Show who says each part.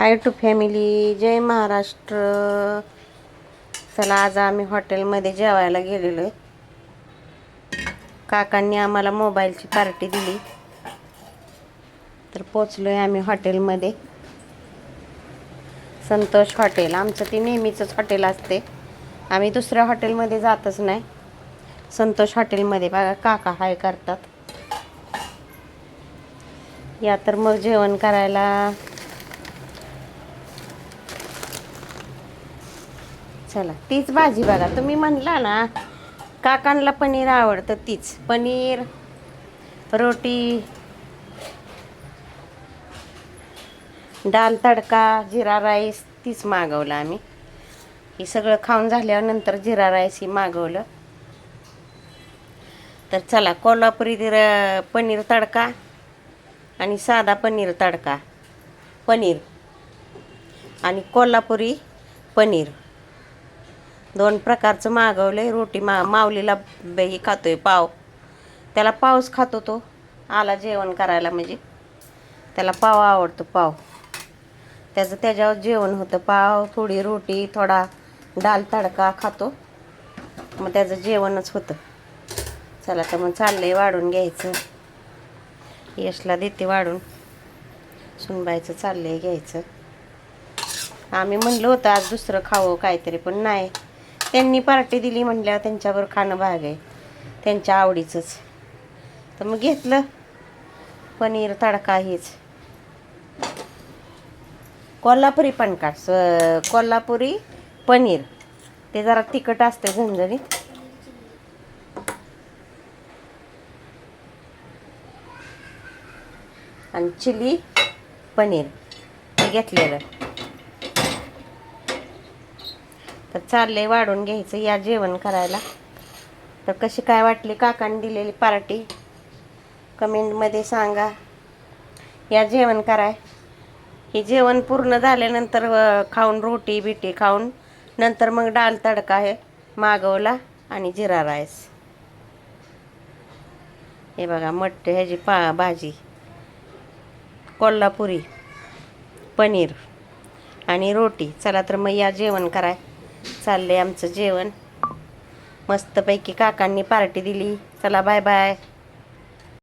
Speaker 1: High to family, जय महाराष्ट्र. चला, आज आम्ही हॉटेलमध्ये जेवायला गेलेलो आहे. काकांनी आम्हाला मोबाईलची पार्टी दिली, तर पोचलो आहे आम्ही हॉटेलमध्ये. संतोष हॉटेल आमचं ते नेहमीचंच हॉटेल असते. आम्ही दुसऱ्या हॉटेलमध्ये जातच नाही. संतोष हॉटेलमध्ये बघा काका हाय करतात. या तर मग जेवण करायला. चला, तीच भाजी बघा. तुम्ही म्हणला ना काकांना पनीर आवडतं, तीच पनीर, रोटी, डाल तडका, जिरा राईस तीच मागवलं आम्ही. हे सगळं खाऊन झाल्यानंतर जिरा राईस ही मागवलं. तर चला, कोल्हापुरी पनीर तडका आणि साधा पनीर तडका, पनीर आणि कोल्हापुरी पनीर दोन प्रकारचं मागवलं आहे. रोटी माऊलीला ही खातोय पाव, त्याला पावच खातो तो. आला जेवण करायला म्हणजे त्याला पाव आवडतो. पाव त्याच्यावर जेवण होतं. पाव, थोडी रोटी, थोडा डाल तडका खातो, मग त्याचं जेवणच होतं. चला, तर मग चाललंय वाढून घ्यायचं. यशला देते वाढून, सुनबाईचं चाललंय घ्यायचं. आम्ही म्हणलं होतं आज दुसरं खावं काहीतरी, पण नाही, त्यांनी पार्टी दिली म्हटल्यावर त्यांच्यावर खाणं भाग आहे, त्यांच्या आवडीचंच. तर मग घेतलं पनीर तडका. हेच कोल्हापुरी कोल्हापुरी पनीर, ते जरा तिखट असते झणझणीत. आणि चिली पनीर हे घेतलेलं. तर चाललंय वाढून घ्यायचं. या जेवण करायला. तर कशी काय वाटली काकांनी दिलेली पार्टी कमेंटमध्ये सांगा. या जेवण कराय. हे जेवण पूर्ण झाल्यानंतर खाऊन रोटी बिटी खाऊन नंतर मग डाल तडका हे मागवला आणि जिरा राईस. हे बघा ह्याची भाजी, कोल्हापुरी पनीर आणि रोटी. चला, तर मग या जेवण कराय. चाललंय आमचं जेवण. मस्तपैकी काकांनी पार्टी दिली. चला, बाय बाय.